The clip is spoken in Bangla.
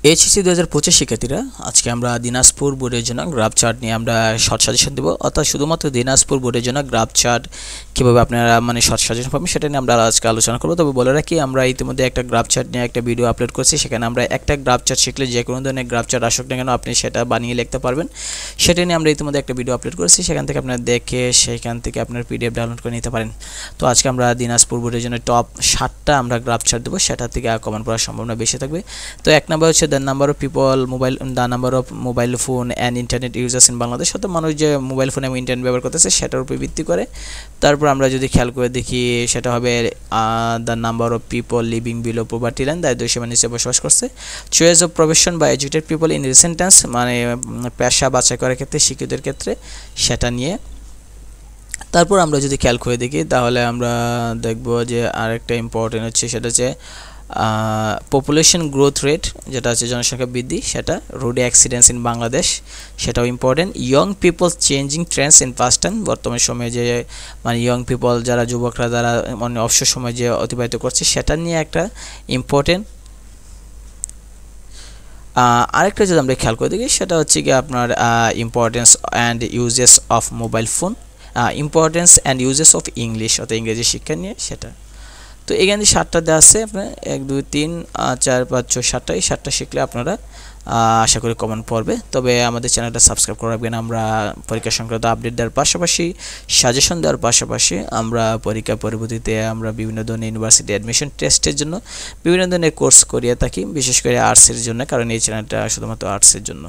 এইচএসসি 2025 শিক্ষার্থীরা আজকে আমরা দিনাজপুর বোর্ডের জন্য গ্রাফ চার্ট নিয়ে আমরা শর্ট সাজেশন দেব। অর্থাৎ শুধুমাত্র দিনাজপুর বোর্ডের জন্য গ্রাফ চার্ট কীভাবে আপনারা শর্ট সাজেশন পাবেন সেটা নিয়ে আমরা আজকে আলোচনা করব। তবে বলে রাখি, আমরা ইতিমধ্যে একটা গ্রাফ চার্ট নিয়ে একটা ভিডিও আপলোড করছি। সেখানে আমরা একটা গ্রাফ চার্ট শিখলে যে কোনো ধরনের গ্রাফ চার্ট আসুক না কেন আপনি সেটা বানিয়ে লিখতে পারবেন। সেটা নিয়ে আমরা ইতিমধ্যে একটা ভিডিও আপলোড করেছি, সেখান থেকে আপনারা দেখে সেখান থেকে আপনার পিডিএফ ডাউনলোড করে নিতে পারেন। তো আজকে আমরা দিনাজপুর বোর্ডের জন্য টপ 7টা আমরা গ্রাফ চার্ট দেবো, সেটা থেকে কমেন্ট করার সম্ভাবনা বেশি থাকবে। তো এক নাম্বার হচ্ছে the number of mobile phone and internet users in Bangladesh. অর্থাৎ মানুষ যে মোবাইল ফোন এবং ইন্টারনেট ব্যবহার করতেছে সেটার উপর ভিত্তি করে। তারপর আমরা যদি খেয়াল করে দেখি সেটা হবে the number of people living below poverty line, দারিদ্র্যসীমার নিচে বসবাস করছে। চয়েস অফ প্রফেশন বা educated people in recent Times, মানে পেশা বাছাই করার ক্ষেত্রে শিক্ষিতদের ক্ষেত্রে, সেটা নিয়ে। তারপর আমরা যদি খেয়াল করে দেখি তাহলে আমরা দেখব যে আরেকটা ইম্পর্টেন্ট হচ্ছে সেটা হচ্ছে পপুলেশন গ্রোথ রেট, যেটা হচ্ছে জনসংখ্যা বৃদ্ধি, সেটা রোড অ্যাক্সিডেন্টস ইন বাংলাদেশ, সেটাও important. Young people changing Trends in past time, বর্তমান সময়ে যে ইয়ং পিপল যারা যুবকরা যারা অবসর সময় যে অতিবাহিত করছে সেটা নিয়ে একটা ইম্পর্টেন্ট। আরেকটা যদি আমরা খেয়াল করে দেখি সেটা হচ্ছে কি আপনার importance and uses of mobile phone, importance and uses of English, অর্থাৎ ইংরেজি শিক্ষা নিয়ে সেটা। তো এখানে 7টা দেওয়া আছে, আপনার 1 2 3 4 5 6 7টা, এই 7টা শিখলে আপনারা আশা করি কমন পড়বে। তবে আমাদের চ্যানেলটা সাবস্ক্রাইব করে রাখবেন। আমরা পরীক্ষা সংক্রান্ত আপডেট দেওয়ার পাশাপাশি সাজেশন দেওয়ার পাশাপাশি আমরা পরীক্ষা পরবর্তীতে আমরা বিভিন্ন ধরনের ইউনিভার্সিটি অ্যাডমিশন টেস্টের জন্য বিভিন্ন ধরনের কোর্স করিয়ে থাকি, বিশেষ করে আর্টসের জন্য, কারণ এই চ্যানেলটা শুধুমাত্র আর্টসের জন্য।